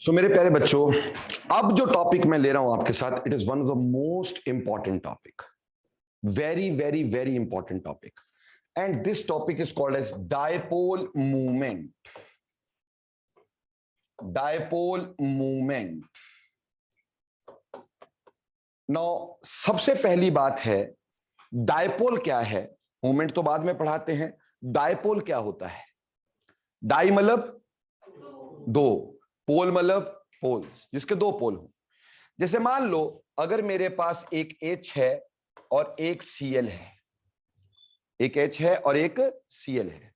मेरे प्यारे बच्चों, अब जो टॉपिक मैं ले रहा हूं आपके साथ, it is one of the most important topic, very very very important topic, and this topic is called as dipole movement. Dipole movement. Now सबसे पहली बात है, डायपोल क्या है? मूवमेंट तो बाद में पढ़ाते हैं. डायपोल क्या होता है? डाई मतलब दो, पोल मतलब पोल्स, जिसके दो पोल हो. जैसे मान लो अगर मेरे पास एक H है और एक Cl है, एक H है और एक Cl है.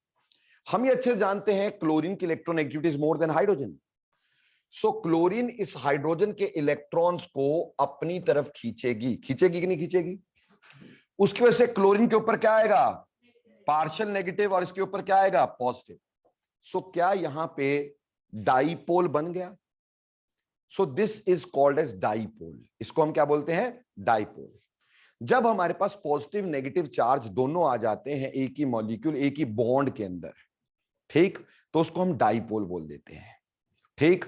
हम ये अच्छे जानते हैं क्लोरीन की electronegativity is more than hydrogen. So chlorine इस हाइड्रोजन के इलेक्ट्रॉन्स को अपनी तरफ खींचेगी. खींचेगी कि नहीं खींचेगी? उसकी वजह से क्लोरीन के ऊपर क्या आएगा? पार्शियल नेगेटिव, और इसके ऊपर क्या आएगा? पॉजिटिव. सो क्या यहां पे डाईपोल बन गया? So this is called as dipole. इसको हम क्या बोलते हैं? डाईपोल. जब हमारे पास पॉजिटिव नेगेटिव चार्ज दोनों आ जाते हैं एक ही मॉलिक्यूल, एक ही बॉन्ड के अंदर, ठीक, तो उसको हम डाईपोल बोल देते हैं. ठीक.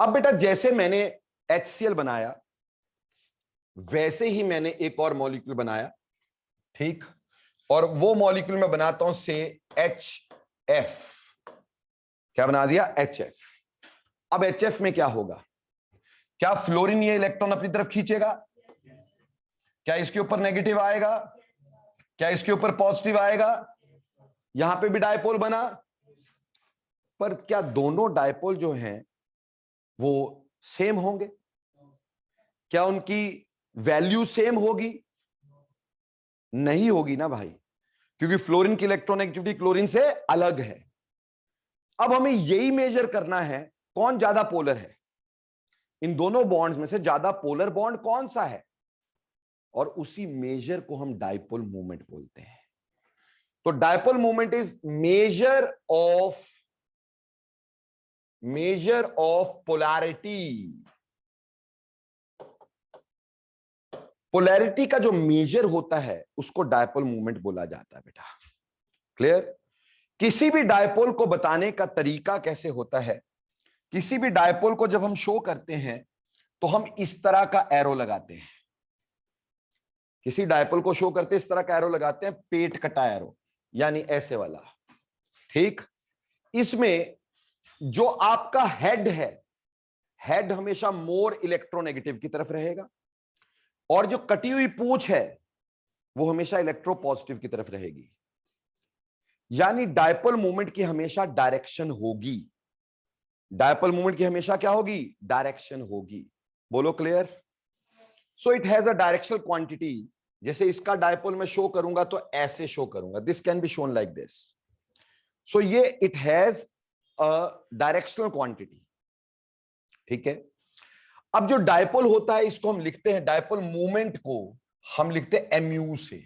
अब बेटा जैसे मैंने HCl बनाया वैसे ही मैंने एक और मॉलिक्यूल बनाया, ठीक, और वो मॉलिक्यूल मैं बनाता हूं से HF. क्या बना दिया? HF. अब HF में क्या होगा? क्या फ्लोरीन ये इलेक्ट्रॉन अपनी तरफ खींचेगा? क्या इसके ऊपर नेगेटिव आएगा? क्या इसके ऊपर पॉजिटिव आएगा? यहां पे भी डायपोल बना. पर क्या दोनों डायपोल जो हैं वो सेम होंगे? क्या उनकी वैल्यू सेम होगी? नहीं होगी ना भाई, क्योंकि फ्लोरीन की इलेक्ट्रोनेगेटिविटी क्लोरीन से अलग है. अब हमें यही मेजर करना है कौन ज्यादा पोलर है. इन दोनों बॉन्ड्स में से ज्यादा पोलर बॉन्ड कौन सा है, और उसी मेजर को हम डायपोल मूवमेंट बोलते हैं. तो dipole movement is measure of polarity. Polarity का जो मेजर होता है उसको डायपोल मूवमेंट बोला जाता है बेटा. क्लियर? किसी भी डायपोल को बताने का तरीका कैसे होता है? किसी भी डायपोल को जब हम शो करते हैं तो हम इस तरह का एरो लगाते हैं. किसी डायपोल को शो करते इस तरह का एरो लगाते हैं, पेट कटा एरो, यानी ऐसे वाला. ठीक. इसमें जो आपका हेड है, हेड हमेशा मोर इलेक्ट्रोनेगेटिव की तरफ रहेगा, और जो कटी हुई पूंछ है वो हमेशा इलेक्ट्रो पॉजिटिव की तरफ रहेगी. यानी डायपोल मूवमेंट की हमेशा डायरेक्शन होगी. डायपोल मूवमेंट की हमेशा क्या होगी? डायरेक्शन होगी. बोलो clear? So it has a directional quantity. जैसे इसका डायपोल मैं शो करूंगा तो ऐसे शो करूंगा, this can be shown like this. So ये it has a directional quantity. ठीक है. अब जो डायपोल होता है इसको हम लिखते हैं, डायपोल मूवमेंट को हम लिखते हैं mu से.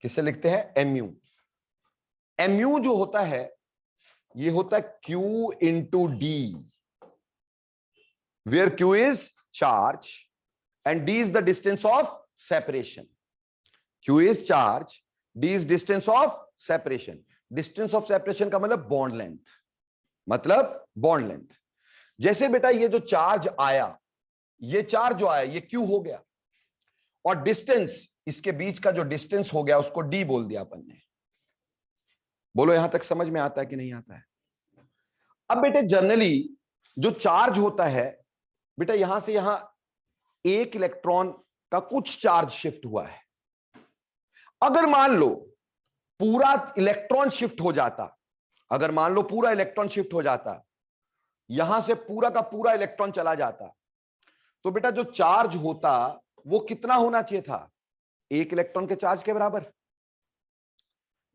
किससे लिखते हैं? mu. mu जो होता है ये होता है Q into D, where Q is charge and D is the distance of separation. Q is charge, D is distance of separation. Distance of separation का मतलब बॉन्ड लेंथ, मतलब बॉन्ड लेंथ. जैसे बेटा ये जो चार्ज आया, ये चार्ज जो आया ये Q हो गया, और डिस्टेंस, इसके बीच का जो डिस्टेंस हो गया उसको D बोल दिया अपन ने. बोलो यहां तक समझ में आता है कि नहीं आता है? अब बेटे जनरली जो चार्ज होता है बेटा, यहां से यहां एक इलेक्ट्रॉन का कुछ चार्ज शिफ्ट हुआ है. अगर मान लो पूरा इलेक्ट्रॉन शिफ्ट हो जाता, अगर मान लो पूरा इलेक्ट्रॉन शिफ्ट हो जाता, यहां से पूरा का पूरा इलेक्ट्रॉन चला जाता, तो बेटा जो चार्ज होता वो कितना होना चाहिए था? एक इलेक्ट्रॉन के चार्ज के बराबर.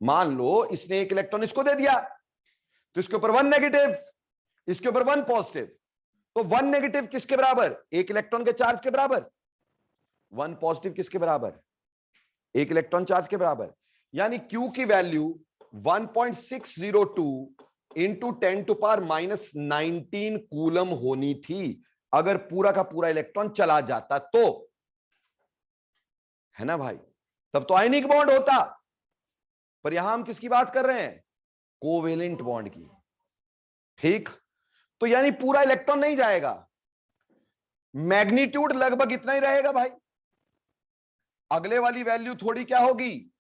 मान लो इसने एक इलेक्ट्रॉन इसको दे दिया, तो इसके ऊपर 1 नेगेटिव, इसके ऊपर 1 पॉजिटिव. तो 1 नेगेटिव किसके बराबर? एक इलेक्ट्रॉन के चार्ज के बराबर. 1 पॉजिटिव किसके बराबर? एक इलेक्ट्रॉन चार्ज के बराबर. यानी Q की वैल्यू 1.602 इंटू 10⁻⁻19 कूलम होनी थी अगर पूरा का पूरा इलेक्ट्रॉन चला जाता तो. है ना भाई? तब तो आयनिक बॉन्ड होता. पर यहां हम किसकी बात कर रहे हैं? कोवेलेंट बॉन्ड की. ठीक. तो यानी पूरा इलेक्ट्रॉन नहीं जाएगा, मैग्नीट्यूड लगभग इतना ही रहेगा भाई। अगले वाली वैल्यू थोड़ी क्या होगी,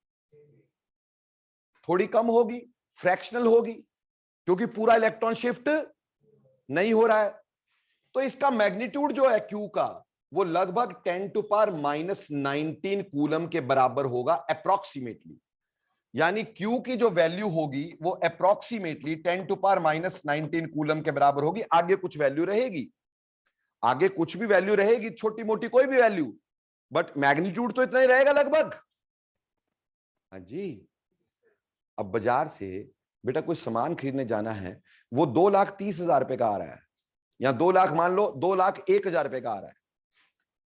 थोड़ी कम होगी, फ्रैक्शनल होगी, क्योंकि पूरा इलेक्ट्रॉन शिफ्ट नहीं हो रहा है। तो इसका मैग्नीट्यूड जो है Q का, वो लगभग 10⁻⁻19 कूलम के बराबर होगा अप्रोक्सीमेटली। यानी Q की जो वैल्यू होगी वो अप्रोक्सीमेटली 10⁻⁻19 कूलम के बराबर होगी। आगे कुछ वैल्यू रहेगी, आगे कुछ भी वैल्यू रहेगी, छोटी मोटी कोई भी वैल्यू, बट मैग्नीट्यूड तो इतना ही रहेगा लगभग। हाँ जी। अब बाजार से बेटा कोई सामान खरीदने जाना है, वो 2,30,000 रुपए का आ रहा है, या 2 लाख, मान लो 2,01,000 रुपए का आ रहा है।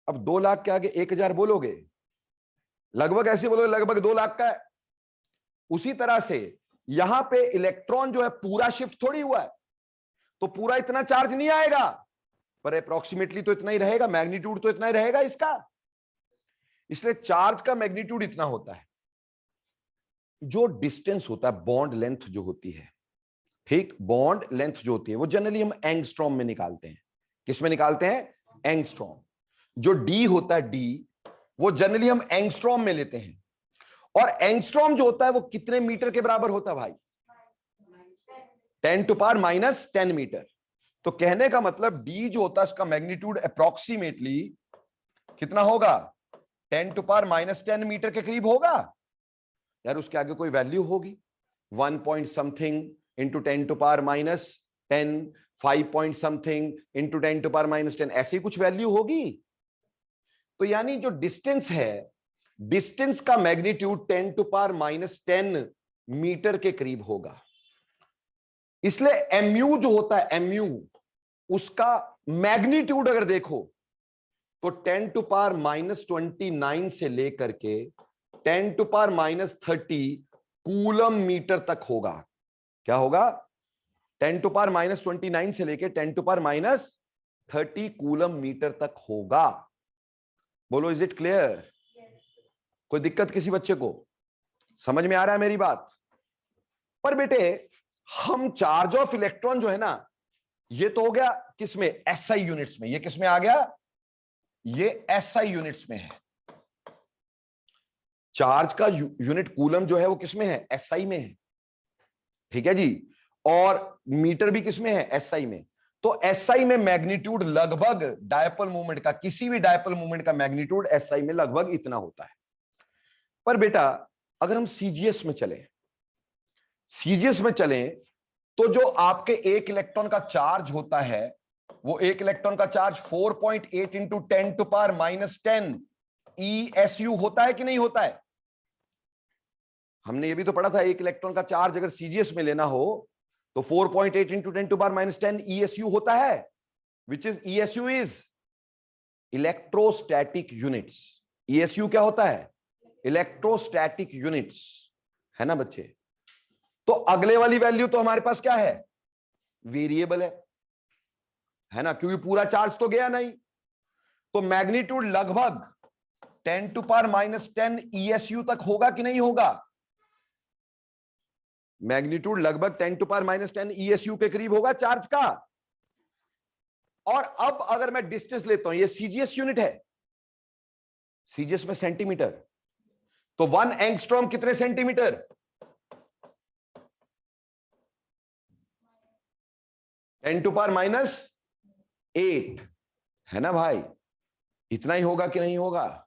अब 2 लाख के आगे 1,000 बोलोगे, लगभग ऐसे बोलोगे लगभग 2 लाख का है। उसी तरह से यहां पे इलेक्ट्रॉन जो है पूरा शिफ्ट थोड़ी हुआ है, तो पूरा इतना चार्ज नहीं आएगा, पर अप्रोक्सीमेटली तो इतना ही रहेगा, मैग्नीट्यूड तो इतना ही रहेगा इसका। इसलिए चार्ज का मैग्नीट्यूड इतना होता है। जो डिस्टेंस होता है, बॉन्ड लेंथ जो होती है, ठीक, बॉन्ड लेंथ जो होती है वो जनरली हम एंगस्ट्रॉम में निकालते हैं। किस में निकालते हैं? एंगस्ट्रॉम। जो डी होता है, डी, वो जनरली हम एंगस्ट्रॉम में लेते हैं। और एंगस्ट्रॉम जो होता है वो कितने मीटर के बराबर होता है भाई? 10⁻⁻10 मीटर। तो कहने का मतलब डी जो होता है उसका मैग्नीट्यूड अप्रोक्सीमेटली कितना होगा? 10⁻⁻10 मीटर के करीब होगा। यार उसके आगे कोई वैल्यू होगी, 1 point something into 10⁻⁻10, 5 point something into 10⁻⁻10, ऐसी कुछ वैल्यू होगी। तो यानी जो डिस्टेंस है, डिस्टेंस का मैग्नीट्यूड 10⁻⁻10 मीटर के करीब होगा। इसलिए एमयू जो होता है, एमयू, उसका मैग्नीट्यूड अगर देखो तो 10⁻⁻29 से लेकर के 10⁻⁻30 कूलम मीटर तक होगा। क्या होगा? 10⁻⁻29 से लेकर 10⁻⁻30 कूलम मीटर तक होगा। बोलो, इज इट क्लियर? कोई दिक्कत किसी बच्चे को? समझ में आ रहा है मेरी बात? पर बेटे हम चार्ज ऑफ इलेक्ट्रॉन जो है ना, ये तो हो गया किसमें? एसआई यूनिट्स में। ये किसमें आ गया? ये एसआई यूनिट्स में है। चार्ज का यूनिट कूलम जो है वो किसमें है? एसआई में है। ठीक है जी। और मीटर भी किसमें है? एसआई में। तो एसआई में मैग्नीट्यूड लगभग डायपोल मूवमेंट का, किसी भी डायपोल मूवमेंट का मैग्नीट्यूड एसआई में लगभग इतना होता है। पर बेटा अगर हम सीजीएस में चले, सीजीएस में चले तो जो आपके एक इलेक्ट्रॉन का चार्ज होता है, वो एक इलेक्ट्रॉन का चार्ज 4.8 इंटू 10⁻⁻10 ESU होता है कि नहीं होता है? हमने ये भी तो पढ़ा था, एक इलेक्ट्रॉन का चार्ज अगर सीजीएस में लेना हो तो 4.8 इंटू 10⁻⁻10 ESU होता है, which is ESU is electrostatic units. ESU क्या होता है? इलेक्ट्रोस्टैटिक यूनिट्स, है ना बच्चे? तो अगले वाली वैल्यू तो हमारे पास क्या है? वेरिएबल है ना, क्योंकि पूरा चार्ज तो गया नहीं। तो मैग्नीट्यूड लगभग 10⁻⁻10 ESU तक होगा कि नहीं होगा? मैग्नीट्यूड लगभग 10⁻⁻10 ESU के करीब होगा चार्ज का। और अब अगर मैं डिस्टेंस लेता हूं, ये सीजीएस यूनिट है, सीजीएस में सेंटीमीटर, तो 1 एंगस्ट्रॉम कितने सेंटीमीटर? 10⁻⁸, है ना भाई? इतना ही होगा कि नहीं होगा?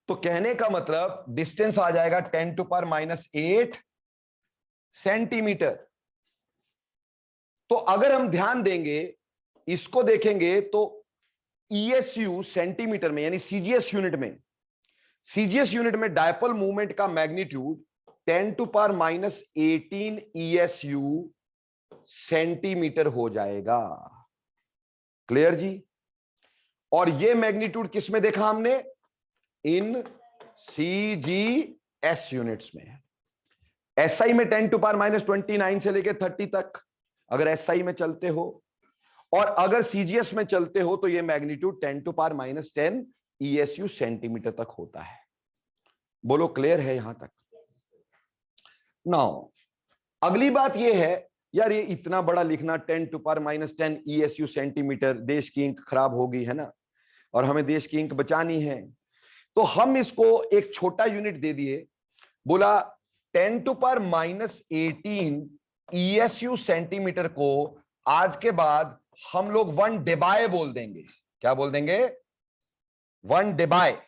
तो कहने का मतलब डिस्टेंस आ जाएगा 10⁻⁸ सेंटीमीटर। तो अगर हम ध्यान देंगे, इसको देखेंगे तो ESU सेंटीमीटर में, यानी सीजीएस यूनिट में, सीजीएस यूनिट में डायपोल मूवमेंट का मैग्नीट्यूड 10⁻18 ESU सेंटीमीटर हो जाएगा। क्लियर जी? और ये मैग्नीट्यूड किस में देखा हमने? इन सीजीएस यूनिट्स में। एसआई में 10⁻⁻29 से लेकर 30 तक अगर एसआई में चलते हो, और अगर सीजीएस में चलते हो तो ये मैग्नीट्यूड 10⁻⁻10 ESU सेंटीमीटर तक होता है। बोलो क्लियर है यहां तक? नाउ अगली बात यह है यार ये इतना बड़ा लिखना 10⁻⁻10 ESU सेंटीमीटर, देश की इंक खराब होगी है ना, और हमें देश की इंक बचानी है, तो हम इसको एक छोटा यूनिट दे दिए, बोला 10⁻18 ESU सेंटीमीटर को आज के बाद हम लोग 1 डेबाय बोल देंगे। क्या बोल देंगे? 1 डेबाय,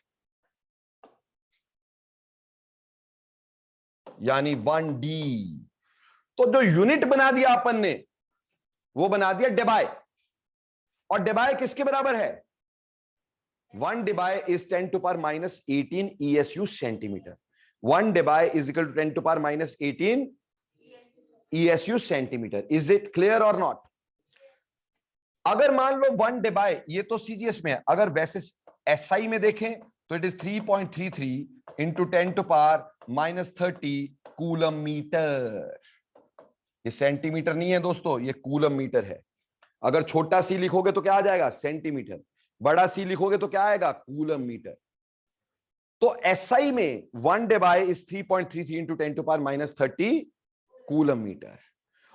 यानी 1D। तो जो यूनिट बना दिया अपन ने वो बना दिया डेबाय, और डेबाय किसके बराबर है? 1 debye is 10⁻18 ESU centimetre. 1 debye is equal to 10⁻18 ESU centimetre. Is it clear और नॉट? अगर मान लो 1 डेबाय, ये तो CGS में है, अगर वैसे SI में देखें तो it is 3.33 into 10⁻30 coulomb metre. ये सेंटीमीटर नहीं है दोस्तों, ये कूलम मीटर है। अगर छोटा सी लिखोगे तो क्या आ जाएगा? सेंटीमीटर। बड़ा सी लिखोगे तो क्या आएगा? Coulomb metre. तो SI में 1 debye is 3.33 into 10⁻30 coulomb metre,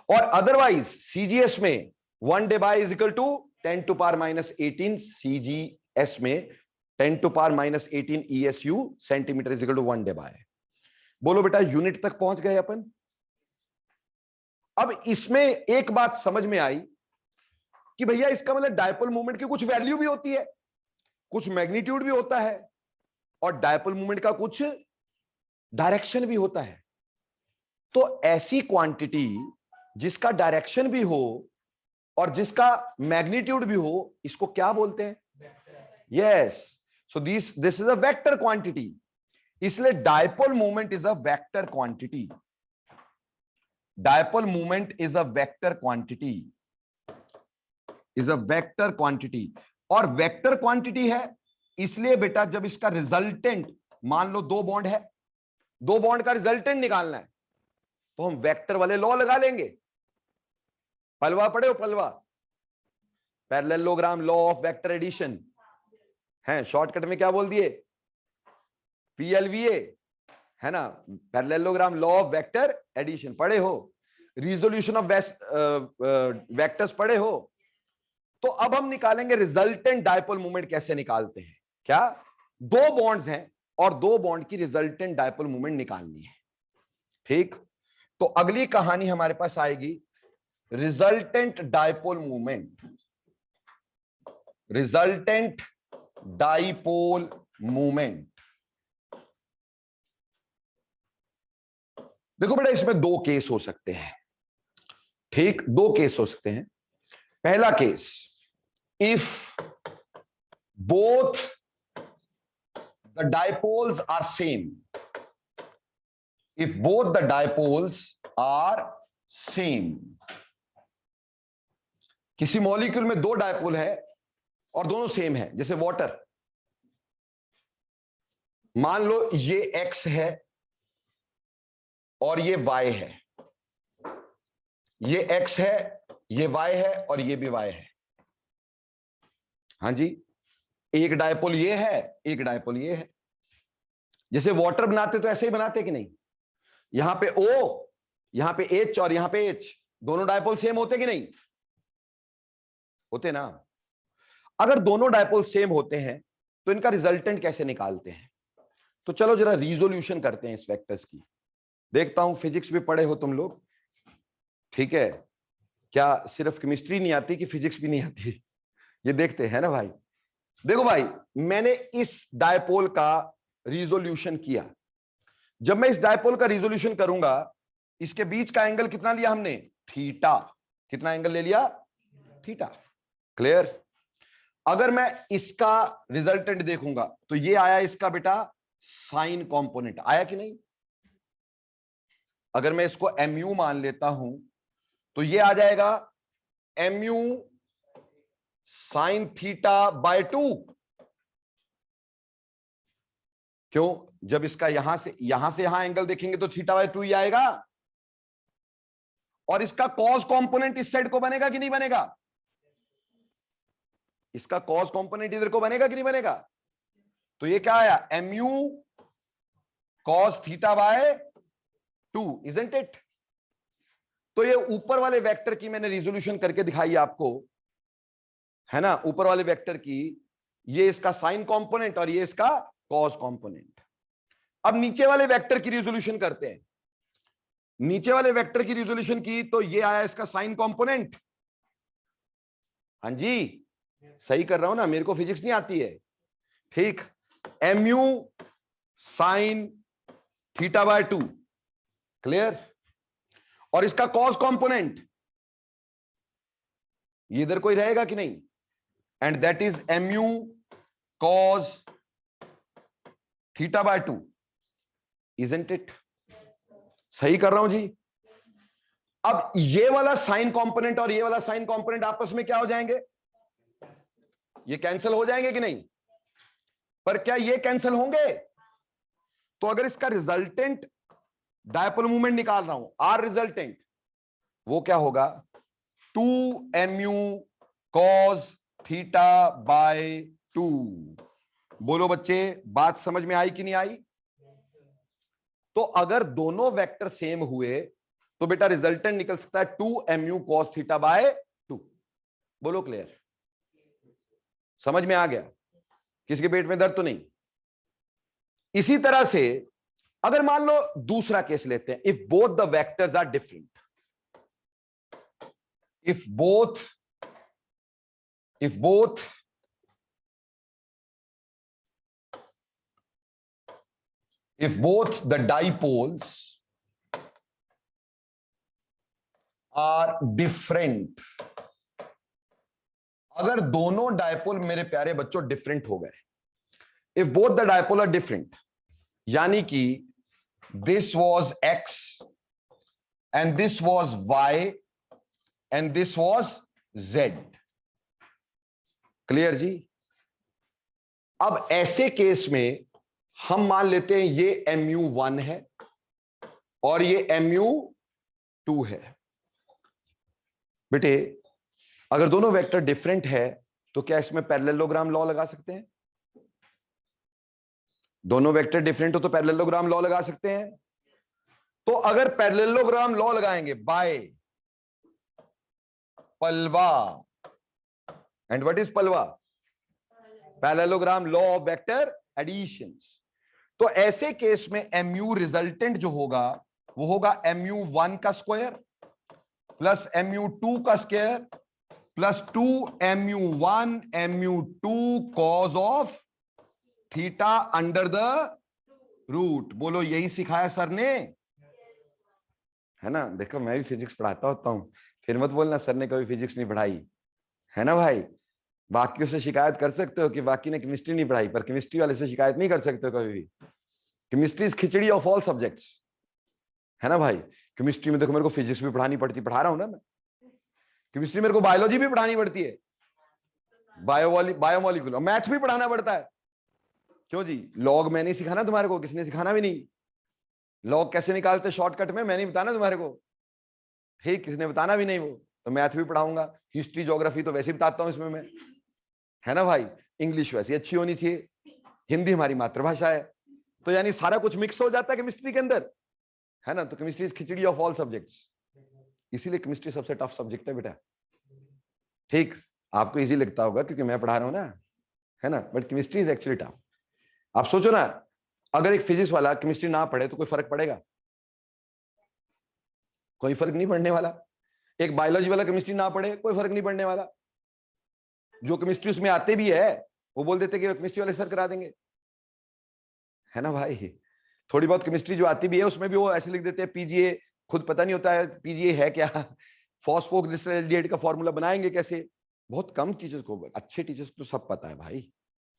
और अदरवाइज CGS में 1 debye is equal to 10⁻18 CGS में 10⁻18 ESU centimetre is equal to 1 debye. बोलो बेटा, यूनिट तक पहुंच गए अपन। अब इसमें एक बात समझ में आई कि भैया इसका मतलब डायपोल मोमेंट की कुछ वैल्यू भी होती है, कुछ मैग्नीट्यूड भी होता है, और डायपोल मोमेंट का कुछ डायरेक्शन भी होता है। तो ऐसी क्वांटिटी जिसका डायरेक्शन भी हो और जिसका मैग्नीट्यूड भी हो, इसको क्या बोलते हैं? Yes, so this is a vector quantity. इसलिए dipole moment is a vector quantity. Dipole moment is a vector quantity, is a vector quantity. और वेक्टर क्वांटिटी है इसलिए बेटा, जब इसका रिजल्टेंट, मान लो 2 बॉन्ड है, 2 बॉन्ड का रिजल्टेंट निकालना है, तो हम वेक्टर वाले लॉ लगा लेंगे। पलवा पढ़े हो? पलवा, parallelogram, law of vector addition है, शॉर्टकट में क्या बोल दिए? PLVA है ना, parallelogram, law of vector addition पढ़े हो? रिजोल्यूशन ऑफ वेक्टर्स पढ़े हो? तो अब हम निकालेंगे रिजल्टेंट डायपोल मोमेंट। कैसे निकालते हैं? क्या 2 बॉन्ड्स हैं और 2 बॉन्ड की रिजल्टेंट डायपोल मोमेंट निकालनी है। ठीक, तो अगली कहानी हमारे पास आएगी resultant dipole moment. Resultant dipole moment. देखो बेटा, इसमें 2 केस हो सकते हैं। ठीक, 2 केस हो सकते हैं। पहला case, if both the dipoles are same, if both the dipoles are same। किसी मॉलिक्यूल में 2 डायपोल है और दोनों सेम है, जैसे वाटर। मान लो ये X है और ये Y है, ये X है, ये Y है, और ये भी Y है। हाँ जी, एक डायपोल ये है, एक डायपोल ये है। जैसे वाटर बनाते तो ऐसे ही बनाते कि नहीं? यहां पे O, यहां पे H और यहां पे H, दोनों डायपोल सेम होते कि नहीं? होते ना। अगर दोनों डायपोल सेम होते हैं तो इनका रिजल्टेंट कैसे निकालते हैं? तो चलो जरा रिजोल्यूशन करते हैं इस वेक्टर्स की। देखता हूं फिजिक्स भी पढ़े हो तुम लोग, ठीक है? क्या सिर्फ केमिस्ट्री नहीं आती कि फिजिक्स भी नहीं आती? ये देखते हैं ना भाई। देखो भाई, मैंने इस डायपोल का रिजोल्यूशन किया। जब मैं इस डायपोल का रिजोल्यूशन करूंगा, इसके बीच का एंगल कितना लिया हमने? थीटा। कितना एंगल ले लिया? थीटा। क्लियर? अगर मैं इसका रिजल्टेंट देखूंगा तो ये आया इसका बेटा साइन कंपोनेंट, आया कि नहीं? अगर मैं इसको mu मान लेता हूं तो ये आ जाएगा mu साइन थीटा बाय 2। क्यों? जब इसका यहां से यहां एंगल देखेंगे तो थीटा बाय 2 ही आएगा। और इसका कॉस कंपोनेंट इस साइड को बनेगा कि नहीं बनेगा? इसका कॉस कंपोनेंट इधर को बनेगा कि नहीं बनेगा? तो ये क्या आया? mu cos theta by 2, isn't it? तो ये ऊपर वाले वेक्टर की मैंने रिजोल्यूशन करके दिखाई आपको, है ना, ऊपर वाले वेक्टर की, ये इसका साइन कंपोनेंट और ये इसका कॉस कंपोनेंट। अब नीचे वाले वेक्टर की रिजोल्यूशन करते हैं। नीचे वाले वेक्टर की रिजोल्यूशन की तो ये आया इसका साइन कंपोनेंट। हाँ जी, सही कर रहा हूं ना, मेरे को फिजिक्स नहीं आती है। ठीक, mu sine theta by 2, clear. और इसका कॉस कंपोनेंट ये इधर कोई रहेगा कि नहीं, and that is mu cos theta by 2, isn't it. सही कर रहा हूं जी। अब ये वाला साइन कंपोनेंट और ये वाला साइन कंपोनेंट आपस में क्या हो जाएंगे, ये कैंसिल हो जाएंगे कि नहीं। पर क्या ये कैंसिल होंगे, तो अगर इसका रिजल्टेंट डायपोल मूवमेंट निकाल रहा हूं, आर रिजल्टेंट, वो क्या होगा, 2mu cos थीटा बाय 2। बोलो बच्चे, बात समझ में आई कि नहीं आई। तो अगर दोनों वेक्टर सेम हुए तो बेटा रिजल्टेंट निकल सकता है 2mu cos थीटा बाय 2। बोलो क्लियर, समझ में आ गया, किसी के पेट में दर्द तो नहीं। इसी तरह से अगर मान लो दूसरा केस लेते हैं, if both the vectors are different, if both the dipoles are different, अगर दोनों डायपोल मेरे प्यारे बच्चों डिफरेंट हो गए, if both the dipole are different, यानी कि this was x and this was y and this was z, clear जी। अब ऐसे केस में हम मान लेते हैं ये mu1 है और ये mu2 है। बेटे अगर दोनों वेक्टर डिफरेंट है तो क्या इसमें पैरेललोग्राम लॉ लगा सकते हैं, दोनों वेक्टर डिफरेंट हो तो पैरेललोग्राम लॉ लगा सकते हैं। तो अगर पैरेललोग्राम लॉ लगाएंगे बाय पलवा, एंड व्हाट इज पलवा, parallelogram law of vector additions, तो ऐसे केस में mu रिजल्टेंट जो होगा वो होगा mu1 का स्क्वायर प्लस mu2 का square plus 2mu1 mu2 cos of theta under the root. बोलो यही सिखाया सर ने, है ना। देखो मैं भी फिजिक्स पढ़ाता होता हूं, फिर मत बोलना सर ने कभी फिजिक्स नहीं पढ़ाई, है ना भाई। बाकियों से शिकायत कर सकते हो कि बाकी ने केमिस्ट्री नहीं पढ़ाई, पर केमिस्ट्री वाले से शिकायत नहीं कर सकते हो कभी भी। Chemistry is khichdi of all subjects, है ना भाई। केमिस्ट्री में देखो मेरे को फिजिक्स भी पढ़ानी पड़ती, पढ़ा रहा हूं ना मैं। केमिस्ट्री मेरे को बायोलॉजी भी पढ़ानी पड़ती है, बायोमोलिकुलर, मैथ्स भी पढ़ाना पड़ता है। क्यों जी, लॉग मैंने सिखाना तुम्हारे को, किसने सिखाना भी नहीं। लॉग कैसे निकालते शॉर्टकट में मैंने बताना तुम्हारे को, ठीक, किसने बताना भी नहीं वो। तो मैथ भी पढ़ाऊंगा, हिस्ट्री ज्योग्राफी तो वैसे ही बताता हूं इसमें मैं, है ना भाई। इंग्लिश वैसे अच्छी होनी चाहिए, हिंदी हमारी मातृभाषा है, तो यानी सारा कुछ मिक्स हो जाता है केमिस्ट्री के अंदर, है ना। तो chemistry is khichdi of all subjects, इसीलिए केमिस्ट्री सबसे टफ सब्जेक्ट है बेटा। ठीक, आपको इजी लगता होगा क्योंकि मैं पढ़ा रहा हूं ना, है ना, but chemistry is actually tough. आप सोचो ना, अगर एक फिजिक्स वाला केमिस्ट्री ना पढ़े तो कोई फर्क पड़ेगा, कोई फर्क नहीं पड़ने वाला। एक बायोलॉजी वाला केमिस्ट्री ना पढ़े कोई फर्क नहीं पड़ने वाला। जो केमिस्ट्री उसमें आते भी है वो बोल देते कि केमिस्ट्री वाले सर करा देंगे, है ना भाई। थोड़ी बहुत केमिस्ट्री जो आती भी है उसमें भी वो ऐसे लिख देते हैं पीजीए, खुद पता नहीं होता है पीजीए है क्या, फॉस्फोग्लिसरॉल का फॉर्मूला बनाएंगे कैसे। बहुत कम टीचर्स को, अच्छे टीचर्स को तो सब पता है भाई,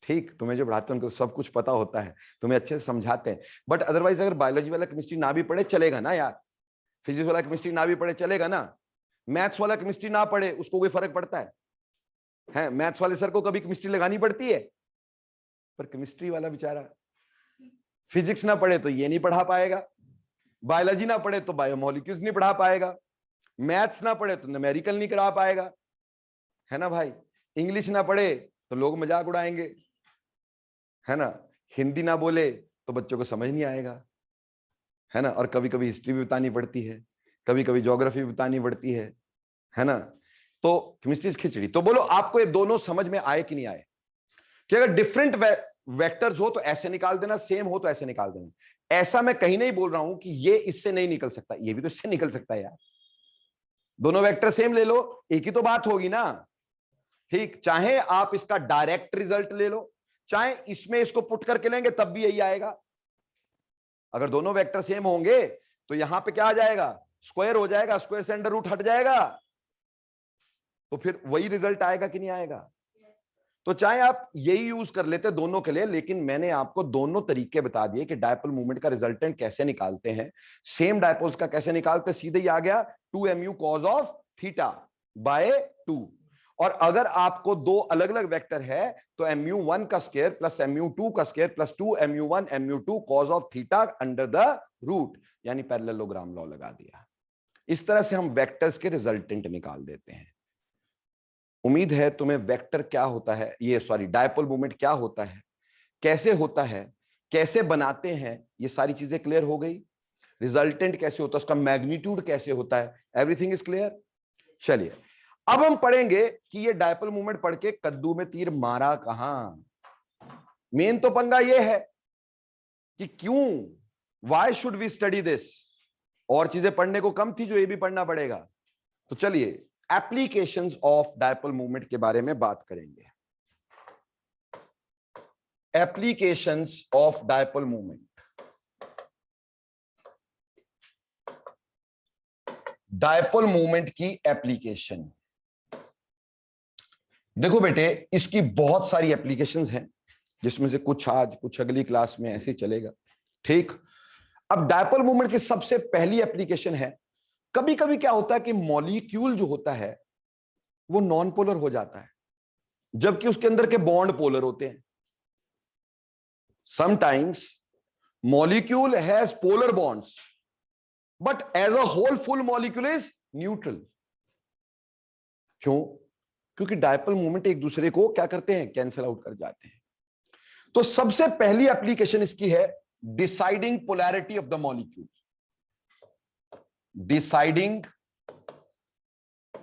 ठीक, तुम्हें जो पढ़ाते हैं उनको सब कुछ पता होता है, तुम्हें अच्छे से समझाते हैं। बट अदरवाइज अगर बायोलॉजी वाला केमिस्ट्री ना भी पढ़े चलेगा ना यार, फिजिक्स वाला केमिस्ट्री ना भी पढ़े चलेगा ना, मैथ्स वाला केमिस्ट्री ना पढ़े उसको कोई फर्क पड़ता है। मैथ्स वाले सर को कभी केमिस्ट्री लगानी पड़ती है, पर केमिस्ट्री वाला बेचारा फिजिक्स ना पढ़े तो ये नहीं पढ़ा पाएगा, बायोलॉजी ना पढ़े तो बायोमोलिक्यूल्स नहीं पढ़ा पाएगा, मैथ्स ना पढ़े तो न्यूमेरिकल नहीं करा पाएगा, है ना भाई। इंग्लिश ना पढ़े तो लोग मजाक उड़ाएंगे, है ना। हिंदी ना बोले तो बच्चों को समझ नहीं आएगा, है ना। और कभी कभी हिस्ट्री भी बतानी पड़ती है, कभी कभी ज्योग्राफी बतानी पड़ती है ना। तो केमिस्ट्री खिचड़ी। तो बोलो आपको ये दोनों समझ में आए कि नहीं आए, कि अगर डिफरेंट वेक्टर्स हो तो ऐसे निकाल देना, सेम हो तो ऐसे निकाल देना। ऐसा मैं कहीं नहीं बोल रहा हूं कि ये इससे नहीं निकल सकता, ये भी तो इससे निकल सकता है यार। दोनों वेक्टर सेम ले लो, एक ही तो बात होगी ना। ठीक, चाहे आप इसका डायरेक्ट रिजल्ट ले लो, चाहे इसमें इसको पुट करके लेंगे तब भी यही आएगा। अगर दोनों वेक्टर सेम होंगे तो यहां पे क्या आ जाएगा, स्क्वायर हो जाएगा, स्क्वायर से अंडर रूट हट जाएगा, तो फिर वही रिजल्ट आएगा कि नहीं आएगा। तो चाहे आप यही यूज कर लेते दोनों के लिए, लेकिन मैंने आपको दोनों तरीके बता दिए कि डायपोल मूवमेंट का रिजल्टेंट कैसे निकालते हैं। सेम डायपोल्स का कैसे निकालते, सीधे ही आ गया 2mu cos of theta by 2। और अगर आपको दो अलग अलग वेक्टर है तो mu1 का स्क्वायर प्लस mu2 का square plus 2mu1 mu2 cos of theta under the root, यानी पैरेललोग्राम लॉ लगा दिया। इस तरह से हम वेक्टर्स के रिजल्टेंट निकाल देते हैं। उम्मीद है तुम्हें वेक्टर क्या होता है, ये सॉरी डायपोल मूवमेंट क्या होता है, कैसे होता है, कैसे बनाते हैं, ये सारी चीजें क्लियर हो गई। रिजल्टेंट कैसे होता है, उसका मैग्नीट्यूड कैसे होता है, एवरीथिंग इज क्लियर। चलिए अब हम पढ़ेंगे कि ये डायपोल मूवमेंट पढ़ के कद्दू में तीर मारा कहां। मेन तो पंगा ये है कि क्यों, why should we study this. और चीजें पढ़ने को कम थी जो ये भी पढ़ना पड़ेगा। तो चलिए एप्लीकेशंस ऑफ डायपोल मूवमेंट के बारे में बात करेंगे। Applications of dipole movement. Dipole movement की एप्लीकेशन, देखो बेटे इसकी बहुत सारी एप्लीकेशंस हैं, जिसमें से कुछ आज कुछ अगली क्लास में ऐसे चलेगा। ठीक, अब डायपोल मूवमेंट की सबसे पहली एप्लीकेशन है, कभी कभी क्या होता है कि मॉलिक्यूल जो होता है वो नॉन पोलर हो जाता है जबकि उसके अंदर के बॉन्ड पोलर होते हैं। Sometimes molecule has polar bonds but as a whole full molecule is neutral. क्यों? क्योंकि डायपोल मूवमेंट एक दूसरे को क्या करते हैं, कैंसिल आउट कर जाते हैं। तो सबसे पहली एप्लीकेशन इसकी है deciding polarity of the molecule. Deciding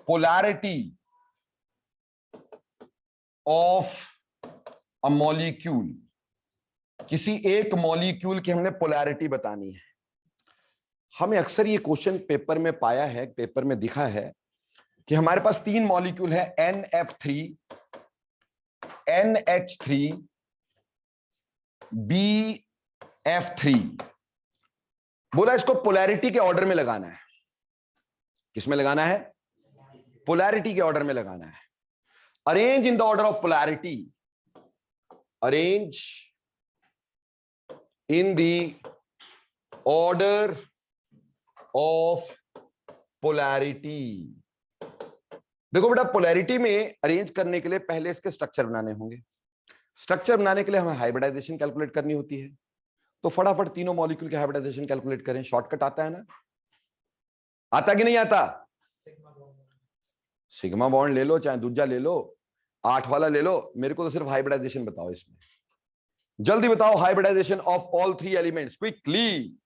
polarity of a molecule, किसी एक मॉलिक्यूल की हमने पोलैरिटी बतानी है। हमें अक्सर ये क्वेश्चन पेपर में पाया है, पेपर में दिखा है कि हमारे पास तीन मॉलिक्यूल है NF3, NH3, BF3। बोला इसको पोलैरिटी के ऑर्डर में लगाना है। किसमें लगाना है? पोलैरिटी के ऑर्डर में लगाना है। Arrange in the order of polarity, arrange in the order of polarity. देखो बेटा पोलैरिटी में अरेंज करने के लिए पहले इसके स्ट्रक्चर बनाने होंगे। स्ट्रक्चर बनाने के लिए हमें हाइब्रिडाइजेशन कैलकुलेट करनी होती है। तो फटाफट तीनों मॉलिक्यूल के हाइब्रिडाइजेशन कैलकुलेट करें। शॉर्टकट आता है ना, आता कि नहीं आता? सिग्मा बॉन्ड ले लो, चाहे दूजा ले लो, 8 वाला ले लो, मेरे को तो सिर्फ हाइब्रिडाइजेशन बताओ। इसमें जल्दी बताओ hybridization of all 3 elements quickly.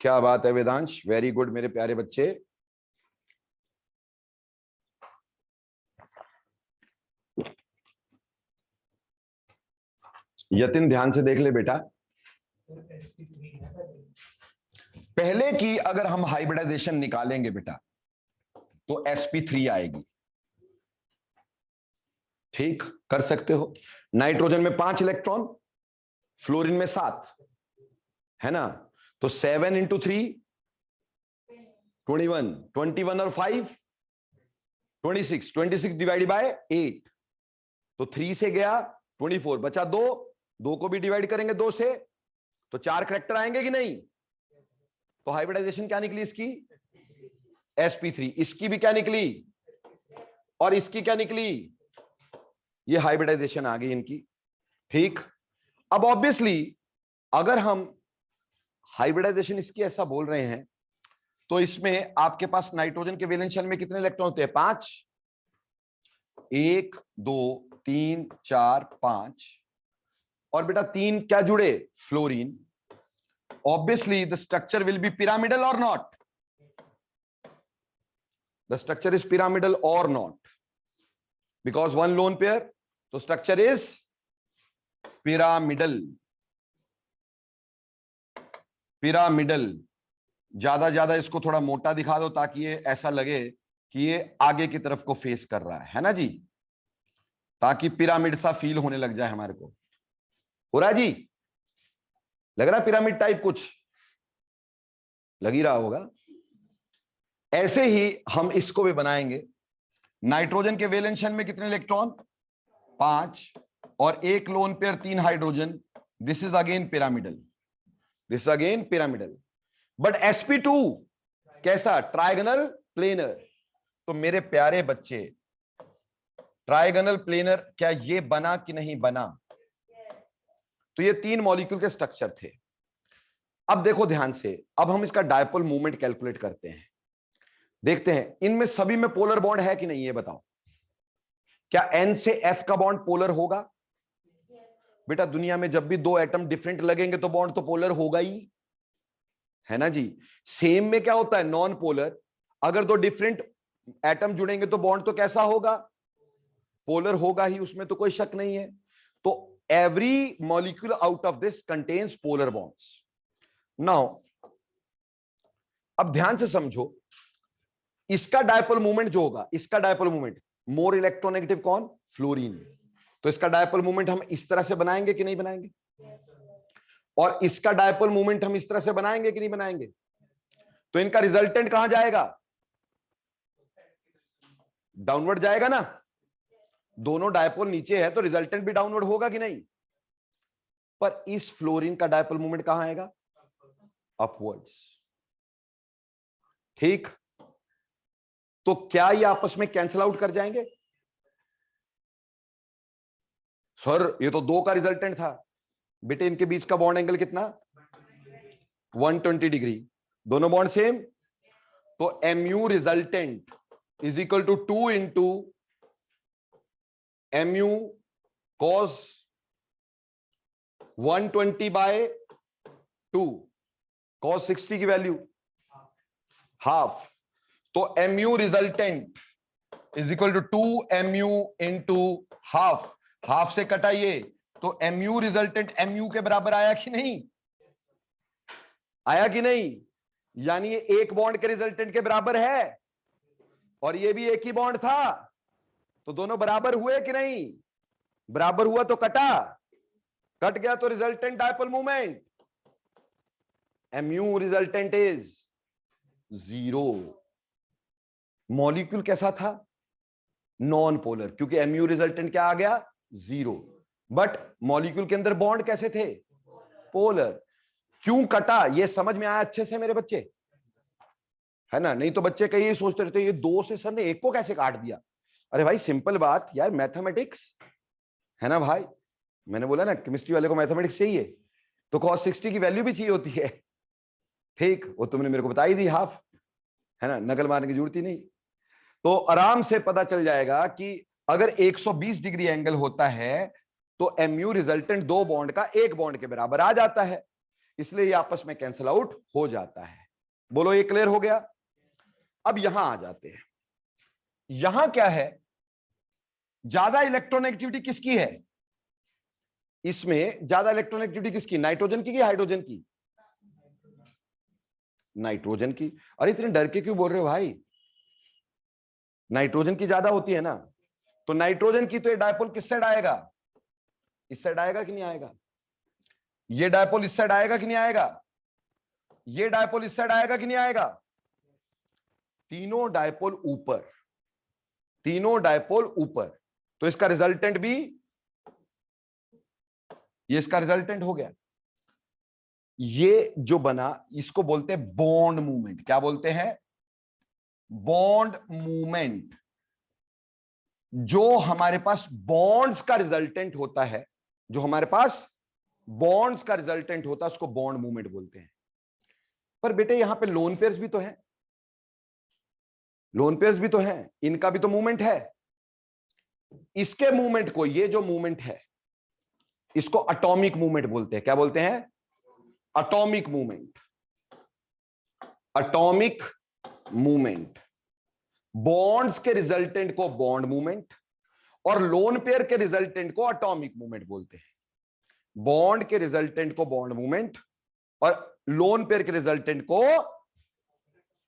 क्या बात है वेदांश, वेरी गुड मेरे प्यारे बच्चे। यतिन ध्यान से देख ले बेटा। पहले की अगर हम हाइब्रिडाइजेशन निकालेंगे बेटा तो sp3 आएगी। ठीक, कर सकते हो। नाइट्रोजन में 5 इलेक्ट्रॉन, फ्लोरीन में 7 है ना। तो 7 इंटू 3 21, 21 और 5 26, 26 डिवाइड बाय 8, तो 3 से गया 24, बचा 2, 2 को भी डिवाइड करेंगे 2 से तो 4 करैक्टर आएंगे कि नहीं। तो हाइब्रिडाइजेशन क्या निकली इसकी? sp3। इसकी भी क्या निकली और इसकी क्या निकली? ये हाइब्रिडाइजेशन आ गई इनकी। ठीक, अब ऑब्वियसली अगर हम हाइब्रिडाइजेशन इसकी ऐसा बोल रहे हैं तो इसमें आपके पास नाइट्रोजन के वैलेंस शेल में कितने इलेक्ट्रॉन होते हैं? 5, 1 2 3 4 5, और बेटा 3 क्या जुड़े? Fluorine. Obviously the structure will be pyramidal or not? The structure is pyramidal or not? Because one lone pair, so structure is pyramidal. Pyramidal. ज्यादा इसको थोड़ा मोटा दिखा दो ताकि ये ऐसा लगे कि ये आगे की तरफ को फेस कर रहा है ना जी, ताकि पिरामिड सा फील होने लग जाए हमारे को. हो रहा है जी? लग रहा है पिरामिड टाइप? कुछ लग ही रहा होगा. ऐसे ही हम इसको भी बनाएंगे. नाइट्रोजन के वैलेंस में कितने इलेक्ट्रॉन? 5 और एक lone pair 3 hydrogen. This is again pyramidal. This is again pyramidal. But sp2 कैसा? Trigonal planar. तो मेरे प्यारे बच्चे, ट्राइगोनल प्लेनर क्या ये बना कि नहीं बना? तो ये 3 मॉलिक्यूल के स्ट्रक्चर थे. अब देखो ध्यान से, अब हम इसका डायपोल मूवमेंट कैलकुलेट करते हैं. देखते हैं इनमें सभी में पोलर बॉन्ड है कि नहीं, ये बताओ. क्या n से f का बॉन्ड पोलर होगा? बेटा दुनिया में जब भी 2 एटम डिफरेंट लगेंगे तो बॉन्ड तो पोलर होगा ही, है ना जी. सेम में क्या होता है? Non polar. अगर 2 डिफरेंट एटम जुड़ेंगे तो बॉन्ड तो कैसा होगा? पोलर होगा ही, उसमें तो कोई शक नहीं है. तो every molecule out of this contains polar bonds. Now अब ध्यान से समझो, इसका डायपोल मूवमेंट जो होगा, इसका डायपोल मूवमेंट, मोर इलेक्ट्रोनेगेटिव कौन? फ्लोरीन. तो इसका डायपोल मूवमेंट हम इस तरह से बनाएंगे कि नहीं बनाएंगे? और इसका डायपोल मूवमेंट हम इस तरह से बनाएंगे कि नहीं बनाएंगे? तो इनका रिजल्टेंट कहां जाएगा? डाउनवर्ड जाएगा ना. दोनों डायपोल नीचे है तो रिजल्टेंट भी डाउनवर्ड होगा कि नहीं? पर इस फ्लोरीन का डायपोल मूवमेंट कहां आएगा? अपवर्ड्स. ठीक. तो क्या ये आपस में कैंसल आउट कर जाएंगे? सर ये तो 2 का रिजल्टेंट था. बेटे इनके बीच का बॉन्ड एंगल कितना? 120 डिग्री. दोनों बॉन्ड सेम. तो mu resultant is equal to 2 into mu cos 120 by 2. cos 60 की वैल्यू हाफ. तो mu resultant is equal to 2 mu into half. Half से कटाइए तो mu रिजल्टेंट mu के बराबर आया कि नहीं? आया कि नहीं? यानी ये एक बॉन्ड के रिजल्टेंट के बराबर है और ये भी एक ही बॉन्ड था, तो दोनों बराबर हुए कि नहीं? बराबर हुआ तो कटा. कट गया तो resultant dipole movement mu resultant is 0. Molecule कैसा था? नॉन पोलर, क्योंकि mu रिजल्टेंट क्या आ गया? 0. बट मॉलिक्यूल के अंदर बॉन्ड कैसे थे? पोलर. क्यों कटा ये समझ में आया अच्छे से मेरे बच्चे? है ना. नहीं तो बच्चे कई सोचते रहते ये 2 से सर ने 1 को कैसे काट दिया. अरे भाई सिंपल बात यार, मैथमेटिक्स है ना भाई. मैंने बोला ना केमिस्ट्री वाले को मैथमेटिक्स चाहिए तो cos 60 की वैल्यू भी चाहिए होती है. ठीक, वो तुमने मेरे को बताई दी हाफ, है ना. नकल मारने की जरूरत ही नहीं. तो आराम से पता चल जाएगा कि अगर 120 डिग्री एंगल होता है तो mu रिजल्टेंट 2 बॉन्ड का 1 बॉन्ड के बराबर आ जाता है, इसलिए ये आपस में कैंसल आउट हो जाता है. बोलो ये क्लियर हो गया? अब यहां आ जाते हैं. यहां क्या है? ज्यादा इलेक्ट्रॉनेगेटिविटी किसकी है? इसमें ज्यादा इलेक्ट्रॉनेगेटिविटी किसकी? नाइट्रोजन की हाइड्रोजन की? नाइट्रोजन की. अरे इतने डर के क्यों बोल रहे हो भाई? नाइट्रोजन की ज्यादा होती है ना. तो नाइट्रोजन की तो ये डायपोल किस साइड आएगा? इस साइड आएगा कि नहीं आएगा? ये डायपोल इस साइड आएगा कि नहीं आएगा? ये डायपोल इस साइड आएगा कि नहीं आएगा? तीनों डायपोल ऊपर. तीनों डायपोल ऊपर. तो इसका रिजल्टेंट भी, ये इसका रिजल्टेंट हो गया. ये जो बना इसको बोलते हैं बॉन्ड मूवमेंट. क्या बोलते हैं? Bond movement. जो हमारे पास बॉन्ड्स का रिजल्टेंट होता है, जो हमारे पास बॉन्ड्स का रिजल्टेंट होता है उसको बॉन्ड मूवमेंट बोलते हैं. पर बेटे यहां पे लोन पेयर्स भी तो हैं. लोन पेयर्स भी तो हैं, इनका भी तो मूवमेंट है. इसके मूवमेंट को, ये जो मूवमेंट है इसको एटॉमिक मूवमेंट बोलते हैं. क्या बोलते हैं? Atomic movement, atomic movement. Bonds के रिजल्टेंट को बॉन्ड मूवमेंट और लोन पेयर के रिजल्टेंट को एटॉमिक मूवमेंट बोलते हैं। बॉन्ड के रिजल्टेंट को बॉन्ड मूवमेंट और लोन पेयर के रिजल्टेंट को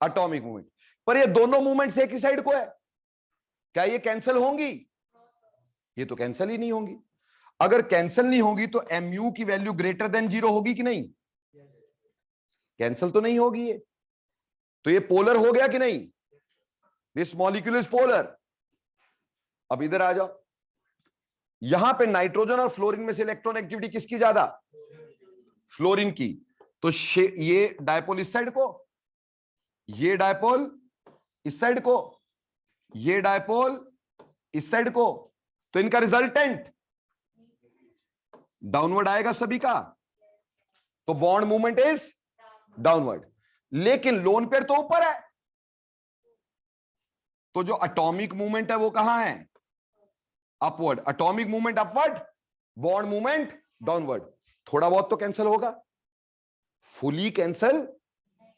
एटॉमिक मूवमेंट। पर ये दोनों मूवमेंट्स एक ही साइड को है, क्या ये कैंसिल होंगी? ये तो कैंसिल ही नहीं होंगी। अगर कैंसिल नहीं होगी तो mu की वैल्यू ग्रेटर देन 0 होगी कि नहीं? कैंसिल तो नहीं होगी ये, तो ये पोलर हो गया कि नहीं? This molecule is polar. अब इधर आ जाओ, यहां पे नाइट्रोजन और फ्लोरीन में से इलेक्ट्रॉन एक्टिविटी किसकी ज्यादा? फ्लोरीन की। तो ये डायपोल इस साइड को, ये डायपोल इस साइड को, ये डायपोल इस साइड को, तो इनका रिजल्टेंट डाउनवर्ड आएगा सभी का, तो बॉन्ड मूवमेंट इज डाउनवर्ड। लेकिन लोन पेयर तो ऊपर है, तो जो एटॉमिक मूवमेंट है वो कहां है? Upward. Atomic movement upward, bond movement downward. थोड़ा बहुत तो कैंसिल होगा, फुली कैंसिल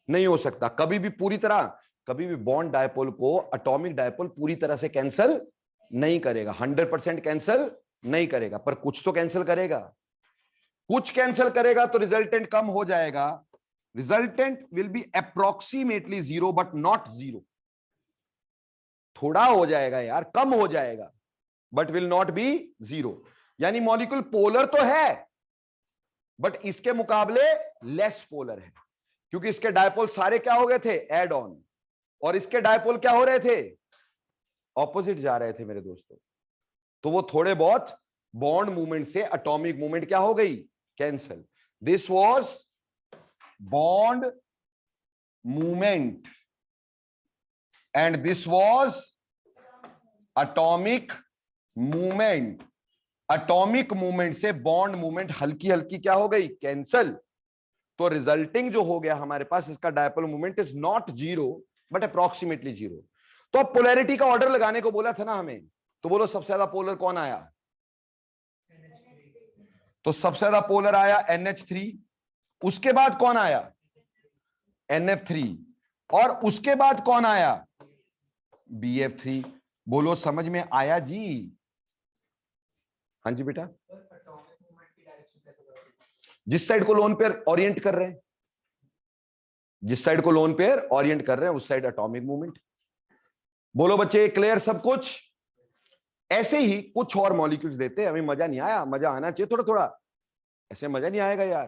नहीं हो सकता कभी भी पूरी तरह। कभी भी बॉन्ड डायपोल को एटॉमिक डायपोल पूरी तरह से कैंसिल नहीं करेगा, 100% कैंसिल नहीं करेगा, पर कुछ तो कैंसिल करेगा। कुछ कैंसिल करेगा तो रिजल्टेंट कम हो जाएगा। Resultant will be approximately 0 but not 0। थोड़ा हो जाएगा यार, कम हो जाएगा, बट विल नॉट बी 0। यानी मॉलिक्यूल पोलर तो है बट इसके मुकाबले लेस पोलर है, क्योंकि इसके डायपोल सारे क्या हो गए थे? Add on. और इसके डायपोल क्या हो रहे थे? ऑपोजिट जा रहे थे मेरे दोस्तों। तो वो थोड़े बहुत बॉन्ड मूवमेंट से एटॉमिक मूवमेंट क्या हो गई? Cancel. This was bond movement and this was atomic movement. Atomic movement से बॉन्ड मूवमेंट हल्की हल्की क्या हो गई? कैंसिल। तो रिजल्टिंग जो हो गया हमारे पास, इसका dipole movement is not 0 but approximately 0। तो अब पोलैरिटी का ऑर्डर लगाने को बोला था ना हमें, तो बोलो सबसे ज्यादा पोलर कौन आया? तो सबसे ज्यादा पोलर आया NH3, उसके बाद कौन आया? NF3, और उसके बाद कौन आया? BF3। बोलो समझ में आया जी? हाँ जी बेटा। जिस साइड को लोन पेयर ओरिएंट कर रहे हैं, जिस साइड को लोन पेयर ओरिएंट कर रहे हैं उस साइड एटॉमिक मूवमेंट। बोलो बच्चे क्लियर सब कुछ? ऐसे ही कुछ और मॉलिक्यूल्स देते हैं, हमें मजा नहीं आया, मजा आना चाहिए थोड़ा थोड़ा, ऐसे मजा नहीं आएगा यार।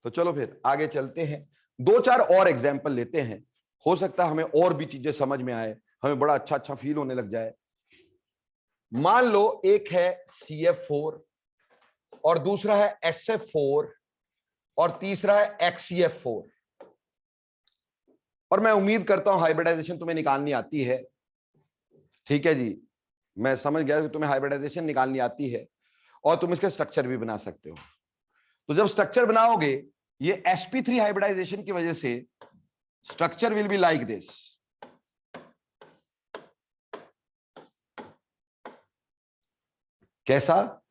तो चलो फिर आगे चलते हैं, 2-4 और एग्जाम्पल लेते हैं, हो सकता है हमें और भी चीजें समझ में आए, हमें बड़ा अच्छा अच्छा फील होने लग जाए। मान लो एक है CF4 और दूसरा है SF4 और तीसरा है XCF4, और मैं उम्मीद करता हूं हाइब्रिडाइजेशन तुम्हें निकालनी आती है। ठीक है जी, मैं समझ गया कि तुम्हें हाइब्रिडाइजेशन निकालनी आती है और तुम इसके स्ट्रक्चर भी बना सकते हो। तो जब स्ट्रक्चर बनाओगे, ये sp3 हाइब्रिडाइजेशन की वजह से structure will be like this. कैसा?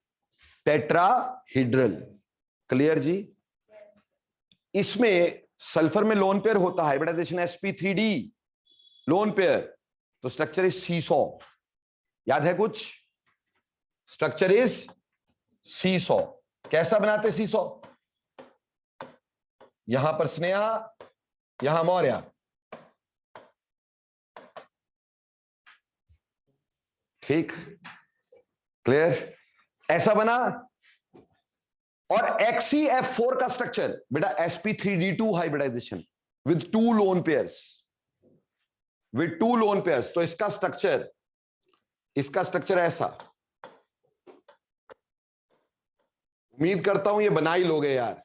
टेट्राहीड्रल। क्लियर जी? इसमें सल्फर में लोन पेयर होता है, हाइब्रिडाइजेशन sp3d लोन पेयर, तो स्ट्रक्चर इज सीसॉ। याद है कुछ? Structure is seesaw. कैसा बनाते सीसॉ? यहां पर स्नेहा, यहां मौर्या। ठीक, क्लियर? ऐसा बना। और XCF4 का स्ट्रक्चर बेटा sp3d2 hybridization with 2 lone pairs, with 2 lone pairs. तो इसका स्ट्रक्चर ऐसा। उम्मीद करता हूं ये बना ही लोगे यार,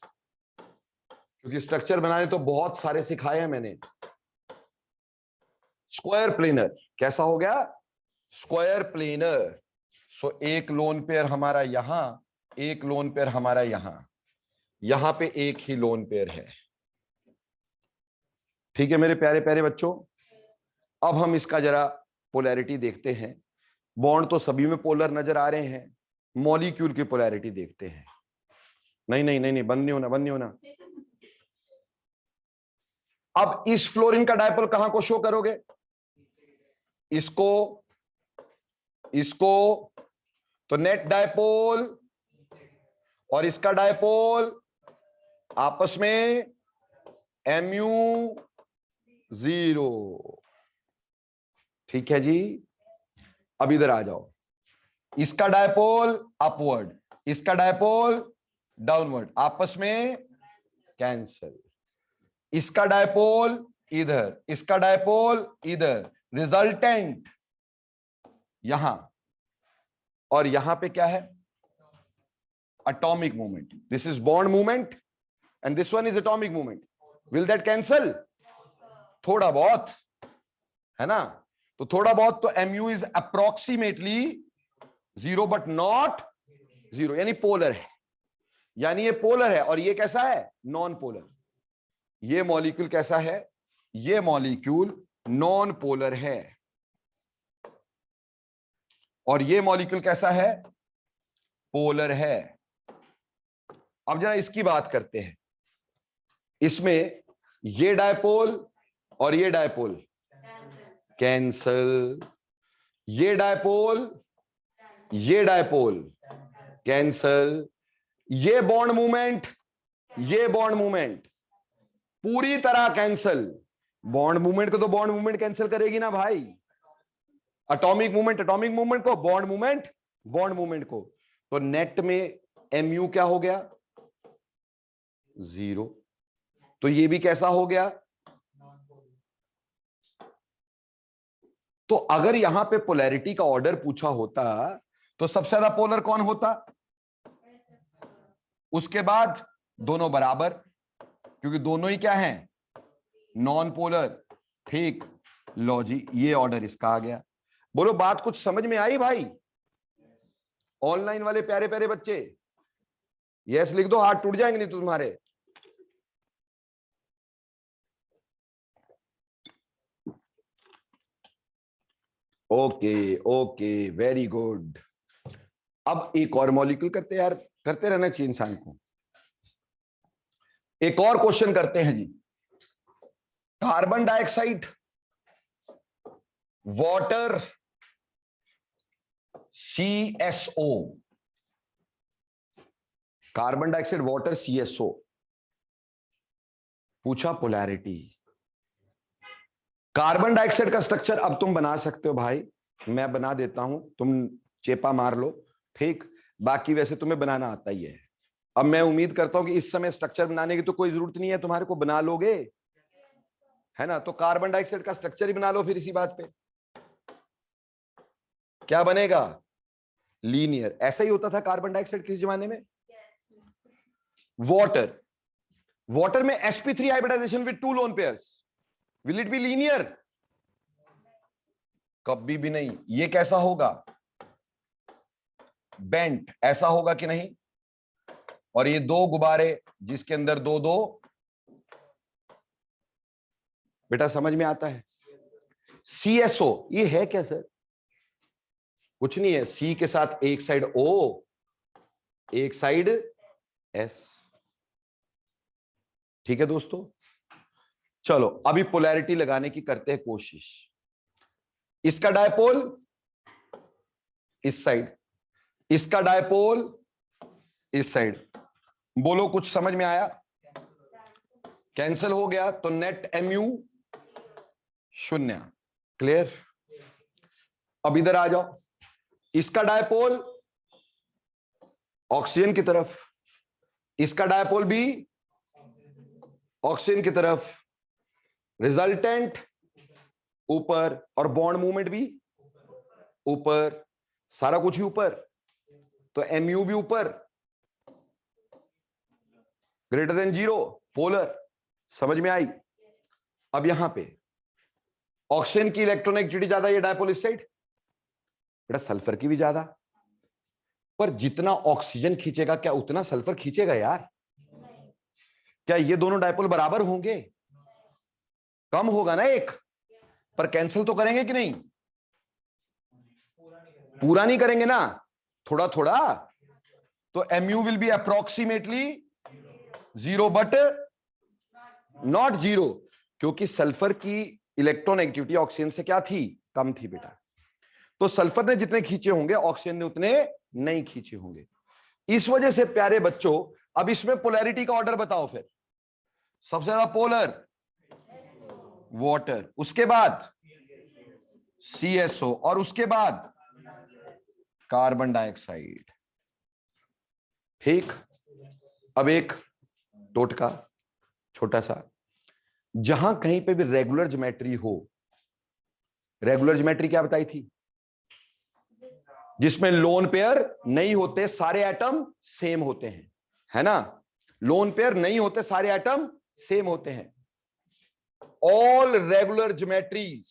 क्योंकि स्ट्रक्चर बनाने तो बहुत सारे सिखाए हैं मैंने। Square planar. कैसा हो गया? Square planar. सो एक लोन पेयर हमारा यहां, एक लोन पेयर हमारा यहां पे एक ही लोन पेयर है। ठीक है मेरे प्यारे प्यारे बच्चों, अब हम इसका जरा पोलैरिटी देखते हैं। बॉन्ड तो सभी में पोलर नजर आ रहे हैं, मॉलिक्यूल की पोलैरिटी देखते हैं। नहीं नहीं नहीं नहीं, बंद नहीं होना, बंद नहीं होना। अब इस फ्लोरीन का डायपोल कहां को शो करोगे? इसको, इसको, तो नेट डायपोल और इसका डायपोल आपस में mu 0। ठीक है जी। अब इधर आ जाओ, इसका डायपोल अपवर्ड, इसका डायपोल डाउनवर्ड, आपस में कैंसल। इसका डायपोल इधर, इसका डायपोल इधर, रिजल्टेंट यहां, और यहां पे क्या है? Atomic movement. This is bond movement and this one is atomic movement. Will that cancel? थोड़ा बहुत, है ना? तो थोड़ा बहुत तो mu is approximately 0 but not 0, यानी पोलर है, यानी ये पोलर है। और ये कैसा है? Non polar. ये मॉलिक्यूल कैसा है? ये मॉलिक्यूल नॉन पोलर है। और ये मॉलिक्यूल कैसा है? पोलर है। अब जरा इसकी बात करते हैं। इसमें ये डायपोल और ये डायपोल कैंसल, ये डायपोल, ये डायपोल कैंसल, ये बॉन्ड मूवमेंट, ये बॉन्ड मूवमेंट पूरी तरह कैंसल। बॉन्ड मूवमेंट को तो बॉन्ड मूवमेंट कैंसिल करेगी ना भाई, एटॉमिक मूवमेंट एटॉमिक मूवमेंट को, बॉन्ड मूवमेंट बॉन्ड मूवमेंट को। तो नेट में mu क्या हो गया? 0। तो ये भी कैसा हो गया? तो अगर यहां पे पोलैरिटी का ऑर्डर पूछा होता तो सबसे ज्यादा पोलर कौन होता? उसके बाद दोनों बराबर, क्योंकि दोनों ही क्या हैं? Non polar. ठीक, लो जी, ये ऑर्डर इसका आ गया। बोलो बात कुछ समझ में आई भाई? ऑनलाइन वाले प्यारे प्यारे बच्चे यस लिख दो, हाथ टूट जाएंगे नहीं तो तुम्हारे। Okay okay, very good. अब एक और मॉलिक्यूल करते यार, करते रहना चाहिए इंसान को। एक और क्वेश्चन करते हैं जी। Carbon dioxide, water, CSO, carbon dioxide, water, CSO पूछा पोलैरिटी। कार्बन डाइऑक्साइड का स्ट्रक्चर अब तुम बना सकते हो भाई, मैं बना देता हूं, तुम चेपा मार लो। ठीक, बाकी वैसे तुम्हें बनाना आता ही है। अब मैं उम्मीद करता हूं कि इस समय स्ट्रक्चर बनाने की तो कोई जरूरत नहीं है, तुम्हारे को बना लोगे, है ना? तो कार्बन डाइऑक्साइड का स्ट्रक्चर ही बना लो फिर इसी बात पे। क्या बनेगा? लीनियर। ऐसा ही होता था कार्बन डाइऑक्साइड किस जमाने में। वाटर, वाटर में sp3 hybridization with 2 lone pairs, will it be linear? कभी भी नहीं। ये कैसा होगा? बेंट। ऐसा होगा कि नहीं? और ये दो गुब्बारे जिसके अंदर दो दो, बेटा समझ में आता है? CSO ये है क्या सर? कुछ नहीं है, C के साथ एक साइड O, एक साइड S। ठीक है दोस्तों, चलो अभी पोलैरिटी लगाने की करते हैं कोशिश। इसका डायपोल इस साइड, इसका डायपोल इस साइड। बोलो कुछ समझ में आया? कैंसिल हो गया, तो नेट mu 0। क्लियर? अब इधर आ जाओ, इसका डायपोल ऑक्सीजन की तरफ, इसका डायपोल भी ऑक्सीजन की तरफ, रिजल्टेंट ऊपर और बॉन्ड मूवमेंट भी ऊपर, सारा कुछ ही ऊपर। तो mu भी ऊपर, ग्रेटर देन 0, पोलर। समझ में आई? अब यहां पे ऑक्सीजन की इलेक्ट्रोनेगेटिविटी ज्यादा, ये डायपोल इस साइड, बेटा सल्फर की भी ज्यादा। पर जितना ऑक्सीजन खींचेगा क्या उतना सल्फर खींचेगा यार? क्या ये दोनों डायपोल बराबर होंगे? कम होगा ना एक, पर कैंसिल तो करेंगे कि नहीं? पूरा नहीं करेंगे ना, थोड़ा थोड़ा। तो mu will be approximately 0 but not 0। क्योंकि सल्फर की इलेक्ट्रॉन एक्टिविटी ऑक्सीजन से क्या थी, कम थी बेटा। तो सल्फर ने जितने खींचे होंगे ऑक्सीजन ने उतने नहीं खींचे होंगे। इस वजह से प्यारे बच्चों अब इसमें पोलैरिटी का ऑर्डर बताओ फिर। सबसे ज्यादा पोलर वाटर, उसके बाद CSO और उसके बाद कार्बन डाइऑक्साइड। ठीक, अब एक टोटका छोटा सा, जहां कहीं पे भी रेगुलर ज्योमेट्री हो, रेगुलर ज्योमेट्री क्या बताई थी, जिसमें लोन पेयर नहीं होते, सारे एटम सेम होते हैं, है ना। लोन पेयर नहीं होते, सारे एटम सेम होते हैं। All regular geometries,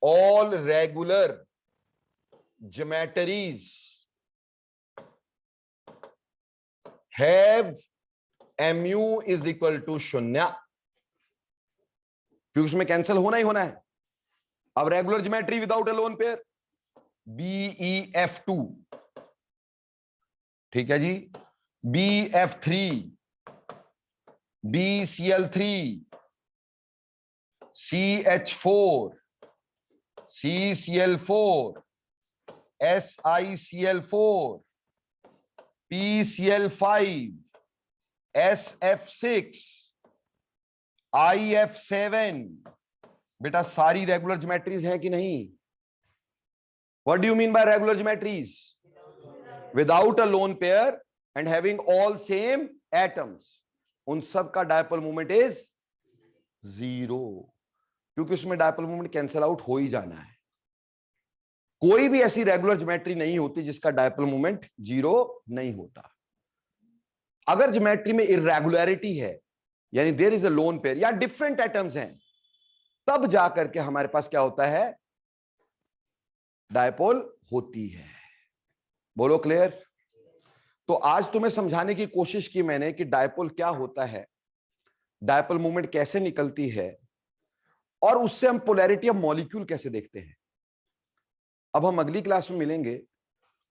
all regular geometries have mu is equal to 0, क्योंकि उसमें कैंसिल होना ही होना है। अब regular geometry without a lone pair BeF2, ठीक है जी, BF3, BCl3, CH4, CCl4, SiCl4, PCl5, SF6, IF7। बेटा सारी रेगुलर ज्योमेट्रीज हैं कि नहीं? What do you mean by regular geometries? Without a lone pair and having all same atoms. उन सब का डायपोल मोमेंट इज 0, क्योंकि उसमें डायपोल मोमेंट कैंसिल आउट हो ही जाना है। कोई भी ऐसी रेगुलर ज्योमेट्री नहीं होती जिसका डायपोल मोमेंट 0 नहीं होता। अगर ज्योमेट्री में इरेगुलरिटी है, यानी there is a lone pair या डिफरेंट एटम्स हैं, तब जाकर के हमारे पास क्या होता है, डायपोल होती है। बोलो क्लियर? तो आज तुम्हें समझाने की कोशिश की मैंने कि डायपोल क्या होता है, डायपोल मूवमेंट कैसे निकलती है, और उससे हम पोलैरिटी ऑफ मॉलिक्यूल कैसे देखते हैं। अब हम अगली क्लास में मिलेंगे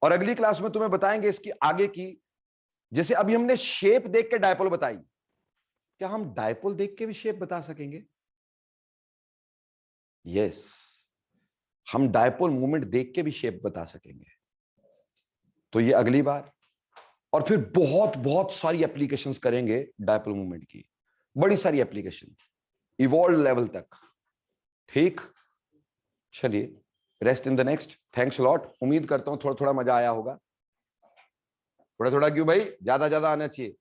और अगली क्लास में तुम्हें बताएंगे इसकी आगे की, जैसे अभी हमने शेप देख के डायपोल बताई, क्या हम डायपोल देख के भी शेप बता सकेंगे? यस, हम डायपोल मूवमेंट देख के भी शेप बता सकेंगे। तो ये अगली बार, और फिर बहुत बहुत सारी एप्लीकेशंस करेंगे डायपोल मूवमेंट की, बड़ी सारी एप्लीकेशन इवॉल्व लेवल तक। ठीक, चलिए, rest in the next. Thanks lot. उम्मीद करता हूं थोड़ा थोड़ा मजा आया होगा। थोड़ा थोड़ा क्यों भाई, ज्यादा ज्यादा आना चाहिए।